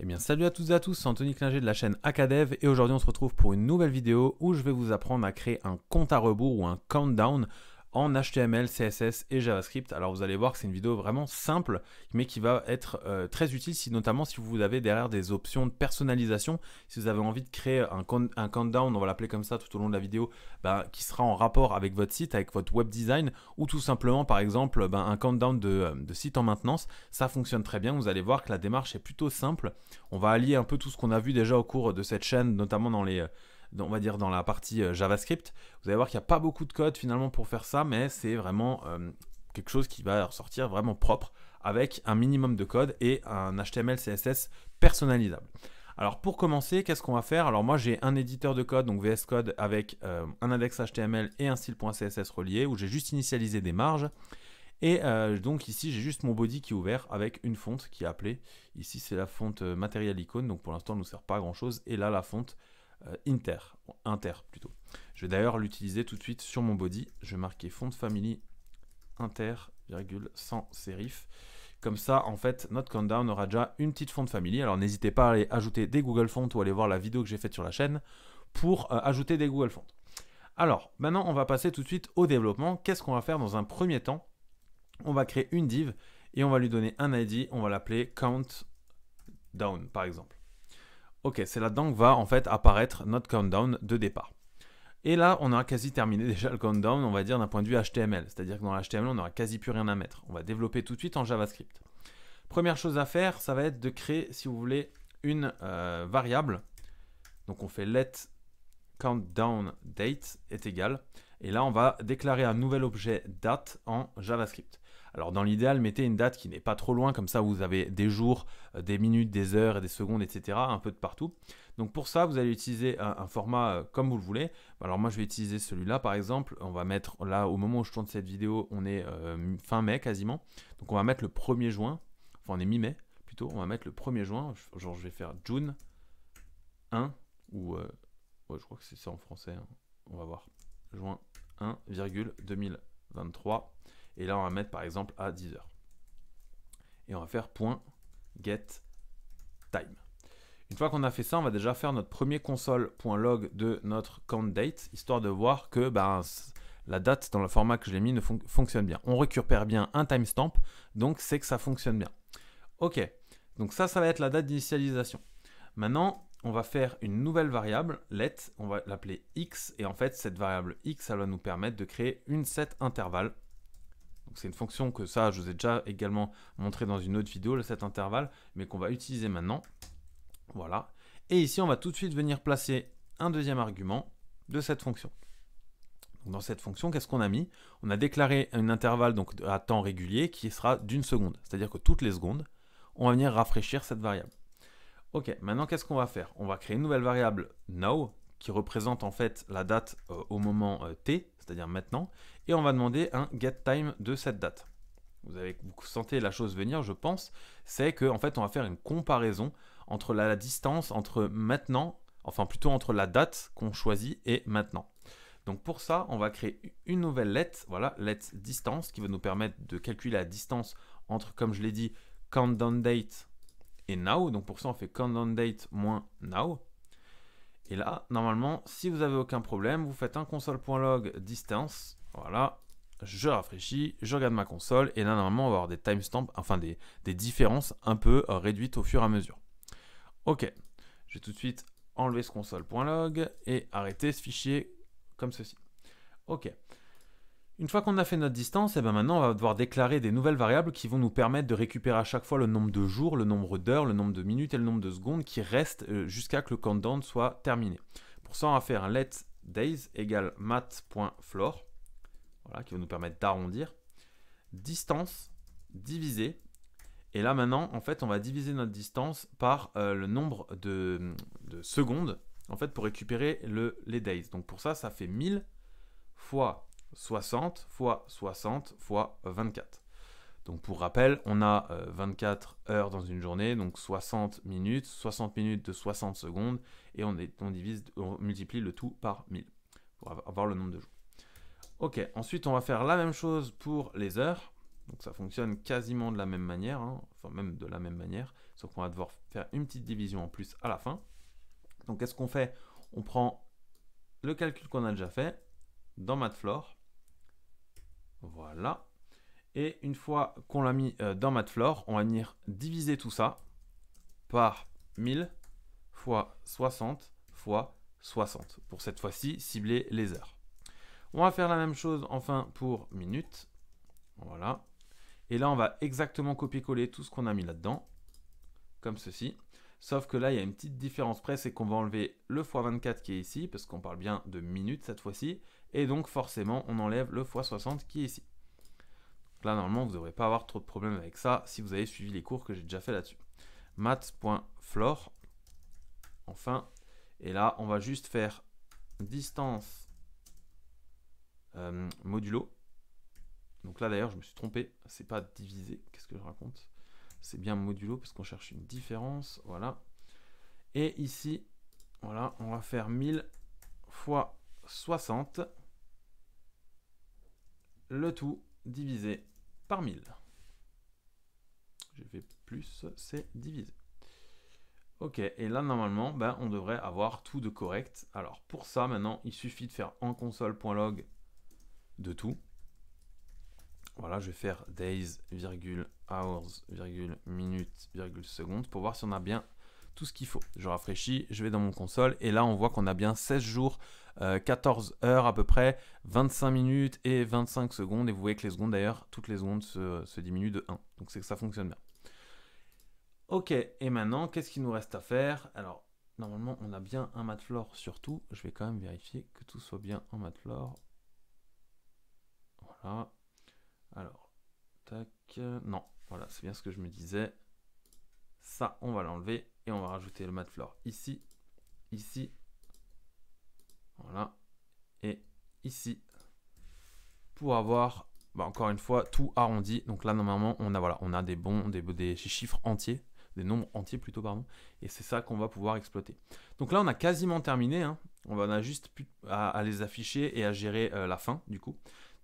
Eh bien salut à toutes et à tous, c'est Anthony Klinger de la chaîne Acadev et aujourd'hui on se retrouve pour une nouvelle vidéo où je vais vous apprendre à créer un compte à rebours ou un countdown en HTML, CSS et JavaScript. Alors vous allez voir que c'est une vidéo vraiment simple mais qui va être très utile notamment si vous avez derrière des options de personnalisation. Si vous avez envie de créer un countdown, on va l'appeler comme ça tout au long de la vidéo, qui sera en rapport avec votre site, avec votre web design ou tout simplement par exemple un countdown de site en maintenance. Ça fonctionne très bien, vous allez voir que la démarche est plutôt simple. On va allier un peu tout ce qu'on a vu déjà au cours de cette chaîne, notamment on va dire dans la partie JavaScript. Vous allez voir qu'il n'y a pas beaucoup de code finalement pour faire ça, mais c'est vraiment quelque chose qui va ressortir vraiment propre avec un minimum de code et un HTML, CSS personnalisable. Alors pour commencer, qu'est-ce qu'on va faire? Alors moi j'ai un éditeur de code, donc VS Code avec un index HTML et un style.css relié où j'ai juste initialisé des marges. Et donc ici j'ai juste mon body qui est ouvert avec une fonte qui est appelée, ici c'est la fonte Material Icon, donc pour l'instant elle ne nous sert pas à grand chose, et là la fonte Inter plutôt. Je vais d'ailleurs l'utiliser tout de suite sur mon body, je vais marquer fonte family Inter, virgule, sans serif. Comme ça, en fait, notre countdown aura déjà une petite fonte family. Alors n'hésitez pas à aller ajouter des Google Fonts ou aller voir la vidéo que j'ai faite sur la chaîne pour ajouter des Google Fonts. Alors, maintenant on va passer tout de suite au développement. Qu'est-ce qu'on va faire dans un premier temps? On va créer une div et on va lui donner un ID, on va l'appeler countdown par exemple. Ok, c'est là-dedans que va en fait apparaître notre countdown de départ. Et là, on aura quasi terminé déjà le countdown, on va dire d'un point de vue HTML. C'est-à-dire que dans l'HTML, on n'aura quasi plus rien à mettre. On va développer tout de suite en JavaScript. Première chose à faire, ça va être de créer, si vous voulez, une variable. Donc on fait let countdown date est égal. Et là, on va déclarer un nouvel objet date en JavaScript. Alors dans l'idéal, mettez une date qui n'est pas trop loin, comme ça vous avez des jours, des minutes, des heures et des secondes, etc. un peu de partout. Donc pour ça, vous allez utiliser un format comme vous le voulez. Alors moi, je vais utiliser celui-là par exemple. On va mettre, là, au moment où je tourne cette vidéo, on est fin mai quasiment. Donc on va mettre le 1er juin, enfin on est mi-mai plutôt, on va mettre le 1er juin. Genre je vais faire June 1, ou ouais, je crois que c'est ça en français, hein. On va voir. Juin 1, 2023. Et là, on va mettre par exemple à 10h. Et on va faire .get time. Une fois qu'on a fait ça, on va déjà faire notre premier console.log de notre countDate, histoire de voir que la date dans le format que je l'ai mis fonctionne bien. On récupère bien un timestamp, donc c'est que ça fonctionne bien. Ok, donc ça va être la date d'initialisation. Maintenant, on va faire une nouvelle variable, let, on va l'appeler x, et en fait, cette variable x, elle va nous permettre de créer une set intervalle. C'est une fonction que ça, je vous ai déjà également montré dans une autre vidéo, le set intervalle, mais qu'on va utiliser maintenant. Voilà. Et ici, on va tout de suite venir placer un deuxième argument de cette fonction. Donc, dans cette fonction, qu'est-ce qu'on a mis? On a déclaré un intervalle donc, à temps régulier qui sera d'1 seconde. C'est-à-dire que toutes les secondes, on va venir rafraîchir cette variable. Ok, maintenant, qu'est-ce qu'on va faire? On va créer une nouvelle variable now qui représente en fait la date au moment t, c'est-à-dire maintenant, et on va demander un getTime de cette date. Vous sentez la chose venir, je pense, c'est qu'en fait on va faire une comparaison entre la distance entre maintenant, enfin plutôt entre la date qu'on choisit et maintenant. Donc pour ça, on va créer une nouvelle let, voilà, let distance, qui va nous permettre de calculer la distance entre, comme je l'ai dit, countdown date et now. Donc pour ça, on fait countdown date moins now. Et là, normalement, si vous n'avez aucun problème, vous faites un console.log distance. Voilà, je rafraîchis, je regarde ma console. Et là, normalement, on va avoir des timestamps, enfin des différences un peu réduites au fur et à mesure. Ok, je vais tout de suite enlever ce console.log et arrêter ce fichier comme ceci. Ok. Une fois qu'on a fait notre distance, et maintenant on va devoir déclarer des nouvelles variables qui vont nous permettre de récupérer à chaque fois le nombre de jours, le nombre d'heures, le nombre de minutes et le nombre de secondes qui restent jusqu'à que le countdown soit terminé. Pour ça, on va faire un let days égale mat.floor, voilà, qui va nous permettre d'arrondir. Distance divisé. Et là maintenant, en fait, on va diviser notre distance par le nombre de secondes, en fait, pour récupérer les days. Donc pour ça, ça fait 1000 fois 60 fois 60 fois 24. Donc pour rappel, on a 24 heures dans une journée, donc 60 minutes de 60 secondes, et on multiplie le tout par 1000 pour avoir le nombre de jours. Ok, ensuite on va faire la même chose pour les heures. Donc ça fonctionne quasiment de la même manière, hein, enfin même de la même manière, sauf qu'on va devoir faire une petite division en plus à la fin. Donc qu'est-ce qu'on fait? On prend le calcul qu'on a déjà fait dans Mathlore. Voilà. Et une fois qu'on l'a mis dans Mathlore, on va venir diviser tout ça par 1000 fois 60 fois 60. Pour cette fois-ci, cibler les heures. On va faire la même chose enfin pour minutes. Voilà. Et là, on va exactement copier-coller tout ce qu'on a mis là-dedans, comme ceci. Sauf que là, il y a une petite différence près, c'est qu'on va enlever le x24 qui est ici, parce qu'on parle bien de minutes cette fois-ci. Et donc, forcément, on enlève le x60 qui est ici. Donc là, normalement, vous ne devrez pas avoir trop de problèmes avec ça si vous avez suivi les cours que j'ai déjà fait là-dessus. Maths.floor. Enfin, et là, on va juste faire distance modulo. Donc là, d'ailleurs, je me suis trompé. C'est pas divisé. Qu'est-ce que je raconte? C'est bien modulo parce qu'on cherche une différence. Voilà. Et ici, voilà, on va faire 1000 fois 60. Le tout divisé par 1000. J'ai fait plus, c'est divisé. Ok, et là, normalement, ben, on devrait avoir tout de correct. Alors, pour ça, maintenant, il suffit de faire en console.log de tout. Voilà, je vais faire days, hours, minutes, secondes pour voir si on a bien tout ce qu'il faut. Je rafraîchis, je vais dans mon console et là on voit qu'on a bien 16 jours, 14 heures à peu près, 25 minutes et 25 secondes. Et vous voyez que les secondes d'ailleurs, toutes les secondes se diminuent de 1. Donc c'est que ça fonctionne bien. Ok, et maintenant, qu'est-ce qu'il nous reste à faire? Alors, normalement, on a bien un Mathlore sur tout. Je vais quand même vérifier que tout soit bien en Mathlore. Voilà. Alors, tac, non, voilà, c'est bien ce que je me disais. Ça, on va l'enlever et on va rajouter le Mathlore ici, ici, voilà, et ici, pour avoir, bah, encore une fois, tout arrondi. Donc là, normalement, on a, voilà, on a des chiffres entiers, des nombres entiers plutôt, pardon, et c'est ça qu'on va pouvoir exploiter. Donc là, on a quasiment terminé, hein. On a juste plus à les afficher et à gérer la fin, du coup.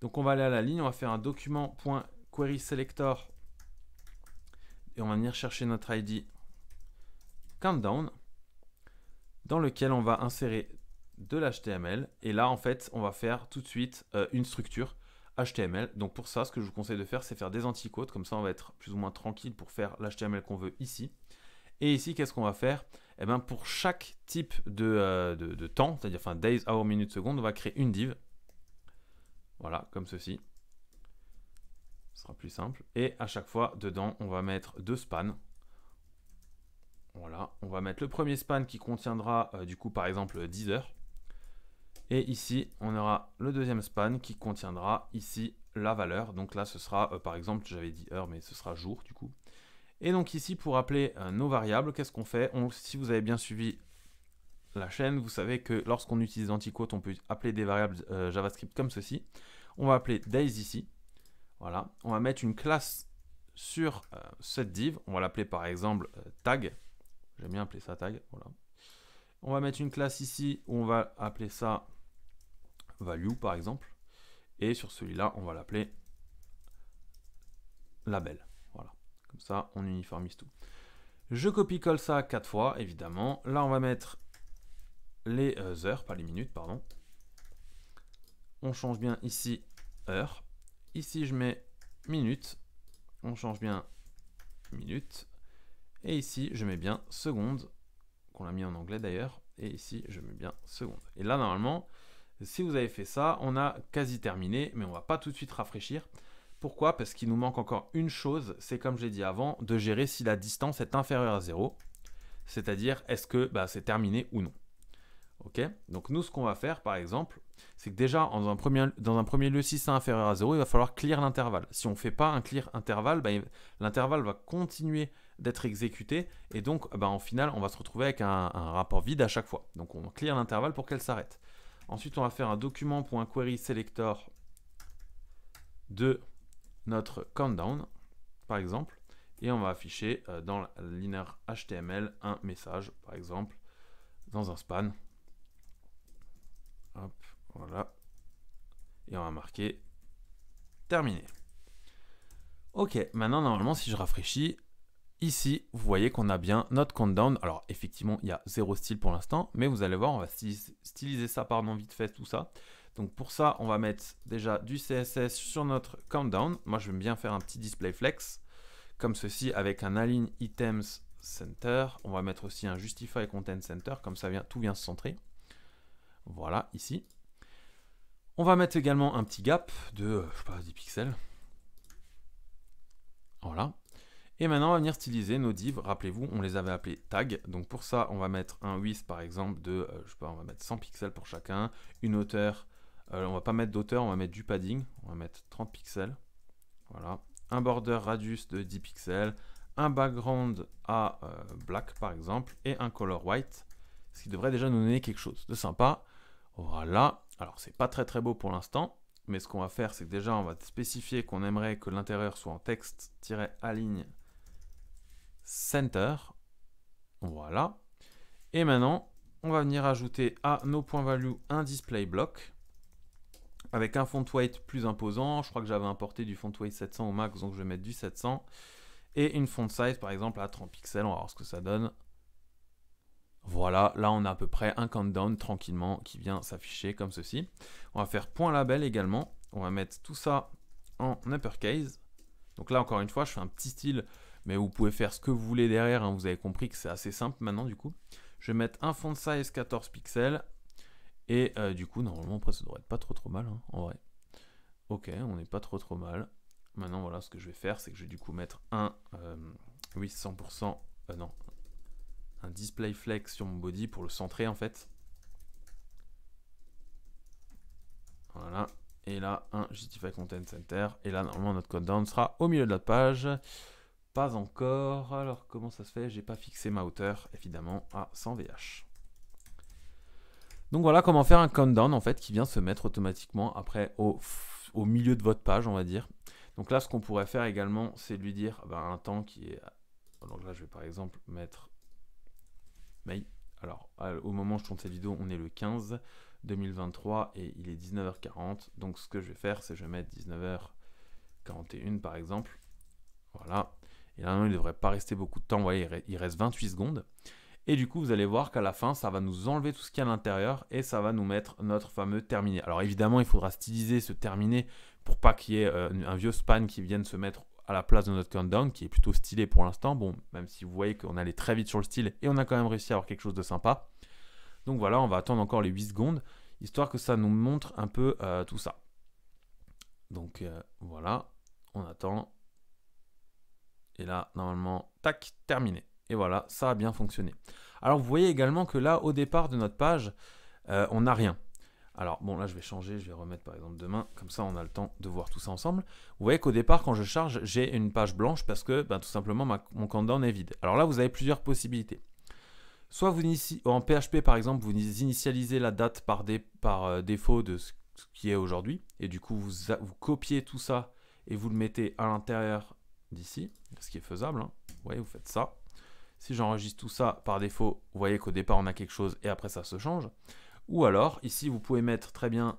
Donc on va aller à la ligne, on va faire un document.querySelector et on va venir chercher notre ID countdown dans lequel on va insérer de l'HTML et là en fait on va faire tout de suite une structure HTML. Donc pour ça ce que je vous conseille de faire c'est faire des anticodes, comme ça on va être plus ou moins tranquille pour faire l'HTML qu'on veut ici. Et ici qu'est-ce qu'on va faire? Eh bien pour chaque type de temps, c'est-à-dire enfin days, hours, minutes, secondes, on va créer une div. Voilà, comme ceci. Ce sera plus simple. Et à chaque fois, dedans, on va mettre deux spans. Voilà, on va mettre le premier span qui contiendra du coup par exemple 10 heures. Et ici, on aura le deuxième span qui contiendra ici la valeur. Donc là, ce sera par exemple, j'avais dit heure, mais ce sera jour du coup. Et donc ici, pour appeler nos variables, qu'est-ce qu'on fait? Si vous avez bien suivi la chaîne, vous savez que lorsqu'on utilise l'antiquote, on peut appeler des variables JavaScript comme ceci. On va appeler days ici. Voilà, on va mettre une classe sur cette div. On va l'appeler par exemple tag. J'aime bien appeler ça tag. Voilà. On va mettre une classe ici où on va appeler ça value par exemple. Et sur celui-là, on va l'appeler label. Voilà. Comme ça, on uniformise tout. Je copie-colle ça 4 fois, évidemment. Là, on va mettre les heures, pas les minutes, pardon. On change bien ici heure. Ici, je mets minutes. On change bien minutes. Et ici, je mets bien secondes, qu'on a mis en anglais d'ailleurs. Et ici, je mets bien secondes. Et là, normalement, si vous avez fait ça, on a quasi terminé, mais on ne va pas tout de suite rafraîchir. Pourquoi? Parce qu'il nous manque encore une chose, c'est comme je l'ai dit avant, de gérer si la distance est inférieure à 0. C'est-à-dire, est-ce que c'est terminé ou non. Ok, donc nous, ce qu'on va faire, par exemple, c'est que déjà, dans un premier lieu, si c'est inférieur à 0, il va falloir clear l'intervalle. Si on ne fait pas un clear intervalle, l'intervalle va continuer d'être exécuté, et donc, en final, on va se retrouver avec un rapport vide à chaque fois. Donc, on va clear l'intervalle pour qu'elle s'arrête. Ensuite, on va faire un document.querySelector de notre countdown, par exemple, et on va afficher dans la linéaire HTML un message, par exemple, dans un span. Hop, voilà. Et on va marquer terminé. Ok, maintenant normalement si je rafraîchis, ici vous voyez qu'on a bien notre countdown. Alors effectivement il y a 0 style pour l'instant, mais vous allez voir on va styliser ça pardon vite fait tout ça. Donc pour ça on va mettre déjà du CSS sur notre countdown. Moi je vais bien faire un petit display flex comme ceci avec un align items center. On va mettre aussi un justify content center, comme ça tout vient se centrer. Voilà, ici. On va mettre également un petit gap de, je sais pas, 10 pixels. Voilà. Et maintenant, on va venir styliser nos divs. Rappelez-vous, on les avait appelés tags. Donc pour ça, on va mettre un width, par exemple, de, je sais pas, on va mettre 100 pixels pour chacun. Une hauteur, on va pas mettre d'auteur, on va mettre du padding. On va mettre 30 pixels. Voilà. Un border radius de 10 pixels. Un background à black, par exemple. Et un color white. Ce qui devrait déjà nous donner quelque chose de sympa. Voilà. Alors, c'est pas très beau pour l'instant. Mais ce qu'on va faire, c'est que déjà, on va spécifier qu'on aimerait que l'intérieur soit en texte-align center. Voilà. Et maintenant, on va venir ajouter à nos points value un display block avec un font weight plus imposant. Je crois que j'avais importé du font weight 700 au max, donc je vais mettre du 700. Et une font size, par exemple, à 30 pixels. On va voir ce que ça donne. Voilà, là on a à peu près un countdown tranquillement qui vient s'afficher comme ceci. On va faire point label également. On va mettre tout ça en uppercase. Donc là encore une fois, je fais un petit style, mais vous pouvez faire ce que vous voulez derrière. Hein. Vous avez compris que c'est assez simple maintenant du coup. Je vais mettre un font size 14 pixels. Et du coup, normalement, après ça devrait être pas trop mal hein, en vrai. Ok, on n'est pas trop mal. Maintenant, voilà, ce que je vais faire, c'est que je vais du coup mettre un, oui, 100%, non, un display flex sur mon body pour le centrer en fait. Voilà. Et là, un Justify Content Center. Et là, normalement, notre countdown sera au milieu de notre page. Pas encore. Alors, comment ça se fait? J'ai pas fixé ma hauteur, évidemment, à 100 VH. Donc voilà comment faire un countdown en fait qui vient se mettre automatiquement après au milieu de votre page, on va dire. Donc là, ce qu'on pourrait faire également, c'est lui dire un temps qui est... Donc là, je vais par exemple mettre... Alors, au moment où je tourne cette vidéo, on est le 15 2023 et il est 19h40. Donc ce que je vais faire, c'est que je vais mettre 19h41 par exemple. Voilà. Et là, non, il ne devrait pas rester beaucoup de temps. Vous voyez, il reste 28 secondes. Et du coup, vous allez voir qu'à la fin, ça va nous enlever tout ce qu'il y a à l'intérieur et ça va nous mettre notre fameux terminé. Alors évidemment, il faudra styliser ce terminé pour pas qu'il y ait un vieux span qui vienne se mettre à la place de notre countdown, qui est plutôt stylé pour l'instant. Bon, même si vous voyez qu'on allait très vite sur le style et on a quand même réussi à avoir quelque chose de sympa. Donc voilà, on va attendre encore les 8 secondes, histoire que ça nous montre un peu tout ça. Donc voilà, on attend. Et là, normalement, tac, terminé. Et voilà, ça a bien fonctionné. Alors, vous voyez également que là, au départ de notre page, on n'a rien. Alors, bon, là, je vais changer, je vais remettre par exemple demain. Comme ça, on a le temps de voir tout ça ensemble. Vous voyez qu'au départ, quand je charge, j'ai une page blanche parce que, tout simplement, mon countdown est vide. Alors là, vous avez plusieurs possibilités. Soit vous en PHP, par exemple, vous initialisez la date par défaut de ce qui est aujourd'hui. Et du coup, vous copiez tout ça et vous le mettez à l'intérieur d'ici, ce qui est faisable. Hein. Vous voyez, vous faites ça. Si j'enregistre tout ça par défaut, vous voyez qu'au départ, on a quelque chose et après, ça se change. Ou alors, ici, vous pouvez mettre très bien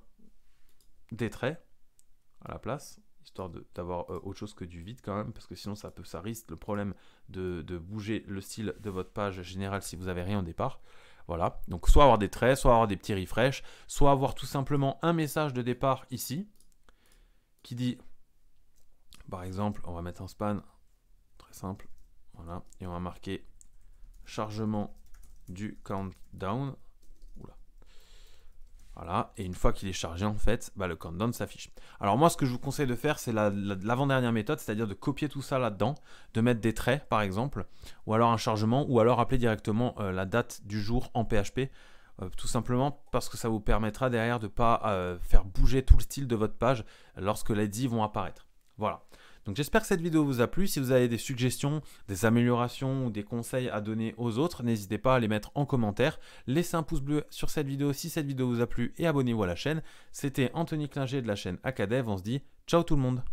des traits à la place, histoire d'avoir autre chose que du vide quand même, parce que sinon, ça risque le problème de bouger le style de votre page générale si vous n'avez rien au départ. Voilà, donc soit avoir des traits, soit avoir des petits refresh, soit avoir tout simplement un message de départ ici, qui dit, par exemple, on va mettre un span, très simple, voilà, et on va marquer chargement du countdown. Oula. Voilà, et une fois qu'il est chargé, en fait, le countdown s'affiche. Alors moi, ce que je vous conseille de faire, c'est l'avant-dernière méthode, c'est-à-dire de copier tout ça là-dedans, de mettre des traits, par exemple, ou alors un chargement, ou alors appeler directement la date du jour en PHP, tout simplement parce que ça vous permettra derrière de ne pas faire bouger tout le style de votre page lorsque les divs vont apparaître. Voilà. Donc j'espère que cette vidéo vous a plu. Si vous avez des suggestions, des améliorations ou des conseils à donner aux autres, n'hésitez pas à les mettre en commentaire. Laissez un pouce bleu sur cette vidéo si cette vidéo vous a plu et abonnez-vous à la chaîne. C'était Anthony Klinger de la chaîne Acadev. On se dit ciao tout le monde.